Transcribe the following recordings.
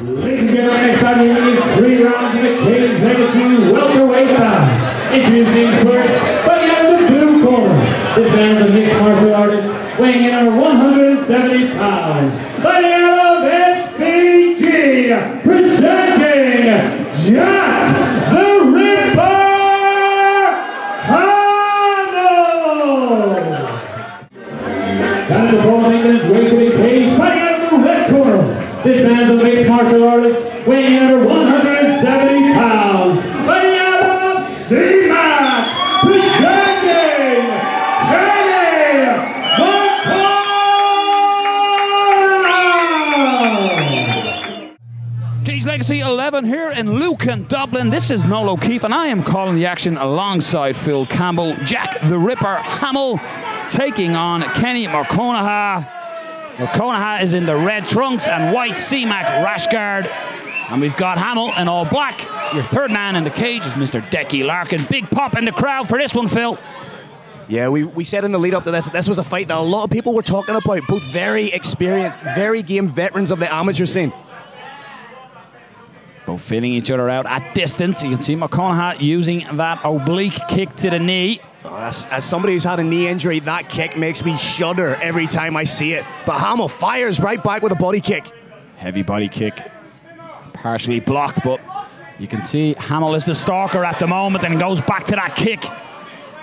Ladies and gentlemen, next time in these 3 rounds of the Cage Legacy Welterweight bout. Introducing first, fighting out of the blue corner. This man's a mixed martial artist, weighing in over 170 pounds. Fighting out of SPG, presenting Jack the Ripper Hamill. That's a ball making his way to the cage, fighting out of the red corner. This man's a mixed martial artist, weighing in over 170 pounds. Fighting out of C-Mac, presenting Mokhonoana. Cage Legacy 11 here in Lucan, Dublin. This is Noel O'Keefe, and I am calling the action alongside Phil Campbell. Jack the Ripper Hamill taking on Kenny Mokhonoana. Mokhonoana is in the red trunks and white C-Mac rash guard. And we've got Hamill in all black. Your third man in the cage is Mr. Decky Larkin. Big pop in the crowd for this one, Phil. Yeah, we said in the lead up to this was a fight that a lot of people were talking about. Both very experienced, very game veterans of the amateur scene. Both feeling each other out at distance. You can see Mokhonoana using that oblique kick to the knee. As somebody who's had a knee injury, that kick makes me shudder every time I see it. But Hamill fires right back with a body kick. Heavy body kick. Partially blocked, but you can see Hamill is the stalker at the moment and goes back to that kick.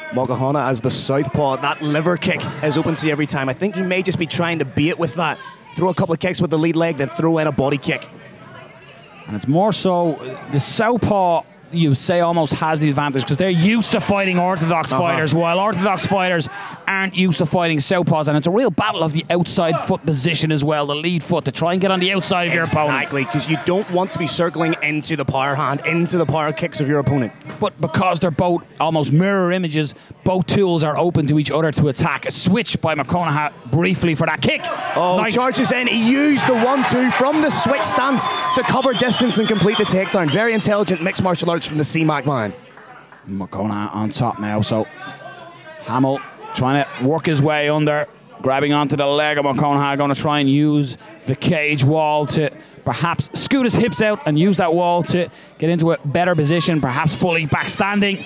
Mokhonoana as the southpaw, that liver kick is open to you every time. I think he may just be trying to bait with that. Throw a couple of kicks with the lead leg, then throw in a body kick. And it's more so the southpaw, you say, almost has the advantage because they're used to fighting orthodox fighters, while orthodox fighters aren't used to fighting southpaws. And it's a real battle of the outside foot position as well, the lead foot, to try and get on the outside of your opponent. Exactly, because you don't want to be circling into the power hand, into the power kicks of your opponent. But because they're both almost mirror images, both tools are open to each other to attack. A switch by Mokhonoana briefly for that kick. Oh, nice. Charges in. He used the 1-2 from the switch stance to cover distance and complete the takedown. Very intelligent mixed martial arts from the C-Mac man. Mokhonoana on top now, so Hamill trying to work his way under, grabbing onto the leg of Mokhonoana, going to try and use the cage wall to perhaps scoot his hips out and use that wall to get into a better position, perhaps fully back standing.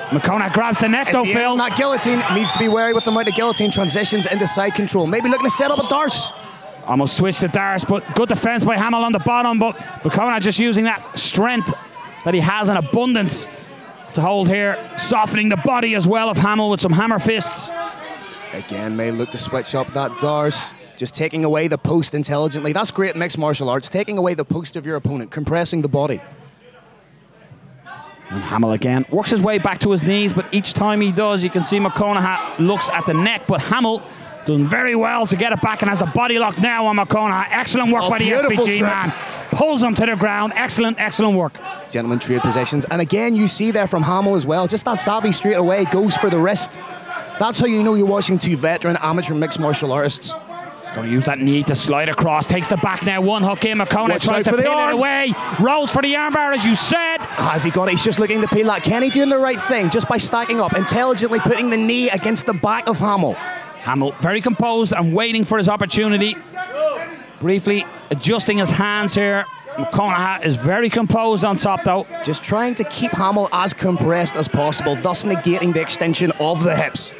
Mokhonoana grabs the neck though, Phil. That guillotine needs to be wary with the amount of guillotine transitions into side control. Maybe looking to set up a darts. Almost switched to darts, but good defense by Hamill on the bottom, but Mokhonoana just using that strength that he has in abundance to hold here, softening the body as well of Hamill with some hammer fists. Again, may look to switch up that dart, just taking away the post intelligently. That's great mixed martial arts, taking away the post of your opponent, compressing the body. And Hamill again works his way back to his knees, but each time he does, you can see Mokhonoana looks at the neck, but Hamill doing very well to get it back and has the body lock now on Mokhonoana. Excellent work by the FPG man. Pulls him to the ground. Excellent, excellent work. Gentlemen trade positions. And again, you see there from Hamill as well, just that savvy straight away, goes for the wrist. That's how you know you're watching two veteran amateur mixed martial artists. He's going to use that knee to slide across. Takes the back now. One hook in. Mokhonoana tries to peel it away. Rolls for the armbar, as you said. Has he got it? He's just looking to peel that. Kenny doing the right thing just by stacking up, intelligently putting the knee against the back of Hamill. Hamill very composed and waiting for his opportunity. Briefly adjusting his hands here. Mokhonoana is very composed on top though. Just trying to keep Hamill as compressed as possible, thus negating the extension of the hips.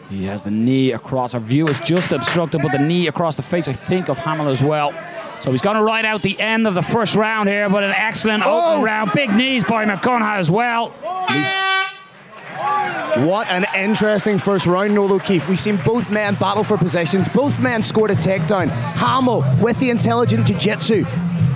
He has the knee across. Our view is just obstructed, but the knee across the face, I think, of Hamill as well. So he's going to ride out the end of the first round here, but an excellent open round. Big knees by Mokhonoana as well. What an interesting first round, Noel O'Keefe. We've seen both men battle for positions. Both men scored a takedown. Hamill with the intelligent jiu-jitsu,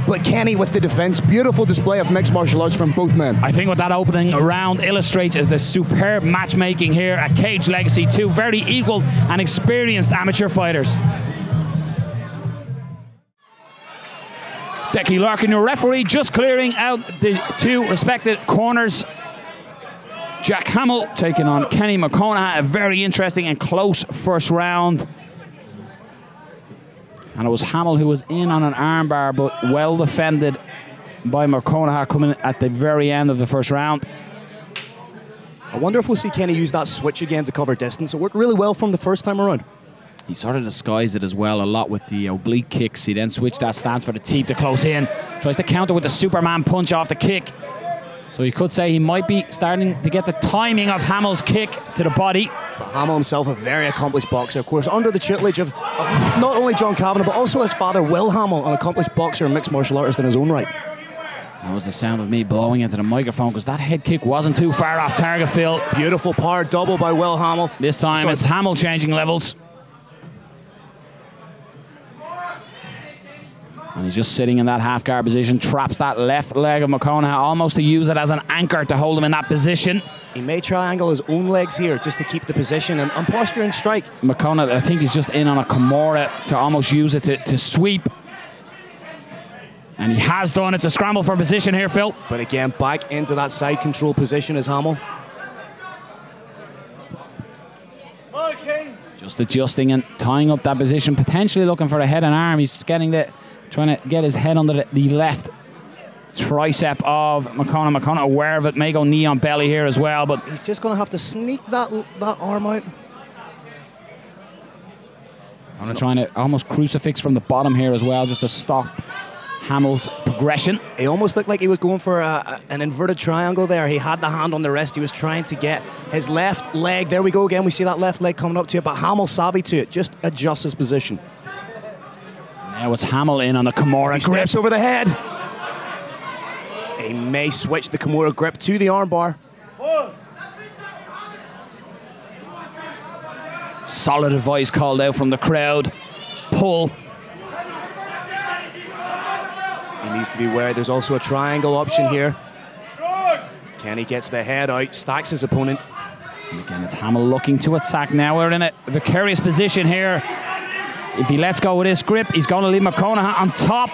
but Kenny with the defense. Beautiful display of mixed martial arts from both men. I think what that opening round illustrates is the superb matchmaking here at Cage Legacy. Two very equal and experienced amateur fighters. Decky Larkin, your referee, just clearing out the two respective corners. Jack Hamill taking on Kenny Mokhonoana. A very interesting and close first round. And it was Hamill who was in on an armbar, but well defended by Mokhonoana coming at the very end of the first round. I wonder if we'll see Kenny use that switch again to cover distance. It worked really well from the first time around. He sort of disguised it as well a lot with the oblique kicks. He then switched that stance for the teep to close in. Tries to counter with the Superman punch off the kick. So you could say he might be starting to get the timing of Hamill's kick to the body. But Hamill himself, a very accomplished boxer, of course, under the tutelage of not only John Kavanagh, but also his father, Will Hamill, an accomplished boxer and mixed martial artist in his own right. That was the sound of me blowing into the microphone because that head kick wasn't too far off target, Phil. Beautiful power double by Will Hamill. This time it's Hamill changing levels. And he's just sitting in that half guard position, traps that left leg of Mokhonoana almost to use it as an anchor to hold him in that position. He may triangle his own legs here just to keep the position and posture and strike. Mokhonoana, I think he's just in on a Kimura to almost use it to sweep. And he has done. It's a scramble for position here, Phil. But again, back into that side control position is Hamill. Just adjusting and tying up that position, potentially looking for a head and arm. He's getting trying to get his head under the left tricep of Mokhonoana. Mokhonoana aware of it, may go knee on belly here as well, but he's just going to have to sneak that arm out. I'm trying to almost crucifix from the bottom here as well, just to stop Hamill's progression. He almost looked like he was going for an inverted triangle there. He had the hand on the wrist. He was trying to get his left leg. There we go again. We see that left leg coming up to it, but Hamill savvy to it. Just adjusts his position. Now it's Hamill in on the Kimura grip. Grips over the head. He may switch the Kimura grip to the armbar. Solid advice called out from the crowd. Pull. He needs to be aware there's also a triangle option here. Kenny gets the head out, stacks his opponent. And again, it's Hamill looking to attack now. We're in a precarious position here. If he lets go with this grip, he's going to leave Mokhonoana on top.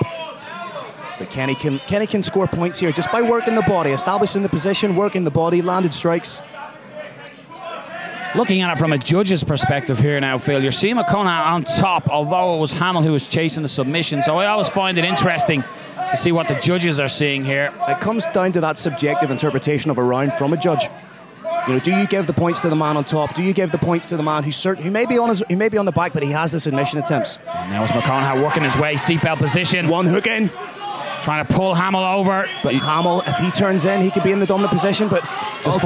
But Kenny can score points here just by working the body, establishing the position, working the body, landed strikes. Looking at it from a judge's perspective here now, Phil, you're seeing Mokhonoana on top, although it was Hamill who was chasing the submission. So I always find it interesting to see what the judges are seeing here. It comes down to that subjective interpretation of a round from a judge. You know, do you give the points to the man on top? Do you give the points to the man who may be on the back, but he has the submission attempts? And now it's Mokhonoana working his way, seatbelt position. One hook in. Trying to pull Hamill over. But Hamill, if he turns in, he could be in the dominant position, but just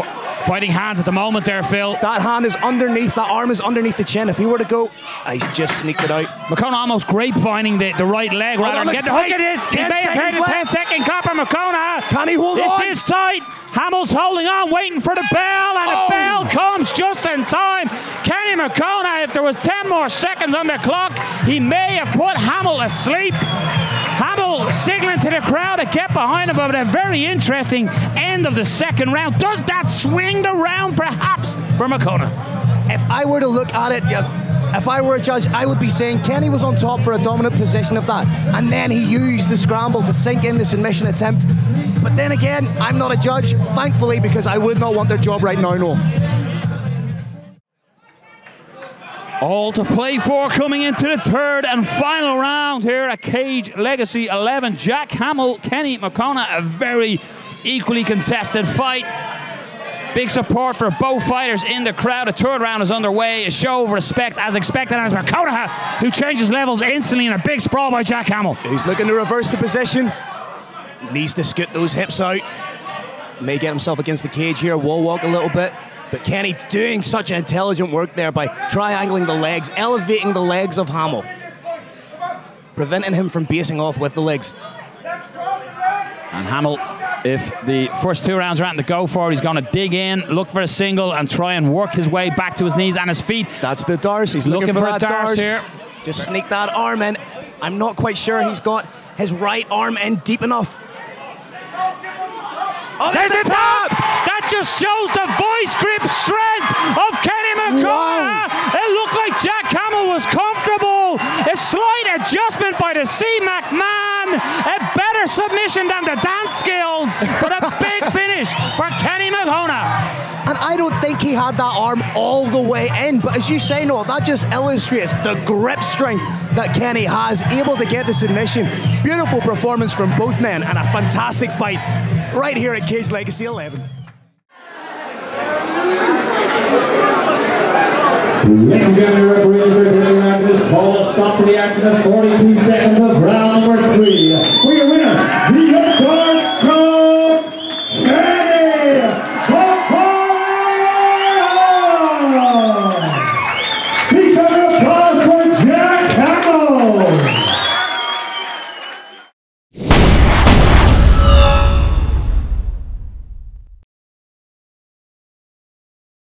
fighting hands at the moment there, Phil. That hand is underneath, that arm is underneath the chin. If he were to go, he's just sneaked it out. Mokhonoana almost grapevining the right leg rather than get the hook in it. He may have paid a 10-second copper, Mokhonoana. Can he hold on? This is tight. Hamill's holding on, waiting for the bell, and the bell comes just in time. Kenny Mokhonoana, if there was 10 more seconds on the clock, he may have put Hamill asleep. Hamill signaling to the crowd to get behind him, but a very interesting end of the second round. Does that swing the round, perhaps, for Mokhonoana? If I were to look at it, if I were a judge, I would be saying Kenny was on top for a dominant position of that, and then he used the scramble to sink in the submission attempt. But then again, I'm not a judge, thankfully, because I would not want their job right now, no. All to play for coming into the third and final round here at Cage Legacy 11. Jack Hamill, Kenny Mokhonoana, a very equally contested fight. Big support for both fighters in the crowd. The third round is underway. A show of respect as expected, and it's Mokhonoana who changes levels instantly in a big sprawl by Jack Hamill. He's looking to reverse the position. Needs to scoot those hips out. May get himself against the cage here, wall walk a little bit. But Kenny doing such intelligent work there by triangling the legs, elevating the legs of Hamill, preventing him from basing off with the legs. And Hamill, if the first two rounds are out to go for it, he's going to dig in, look for a single, and try and work his way back to his knees and his feet. That's the Darce. He's looking for that Darce here. Just sneak that arm in. I'm not quite sure he's got his right arm in deep enough. Oh, there's a tap! That just shows the voice grip strength of Kenny Mokhonoana. Wow. It looked like Jack Hamill was comfortable. A slight adjustment by the C-Mac-Man. A better submission than the dance skills, but a big finish for Kenny Mokhonoana. And I don't think he had that arm all the way in, but as you say, Noel, that just illustrates the grip strength that Kenny has, able to get the submission. Beautiful performance from both men, and a fantastic fight right here at Cage Legacy 11. Ladies and gentlemen, referees are call a stop to the action at 42 seconds of round number 3.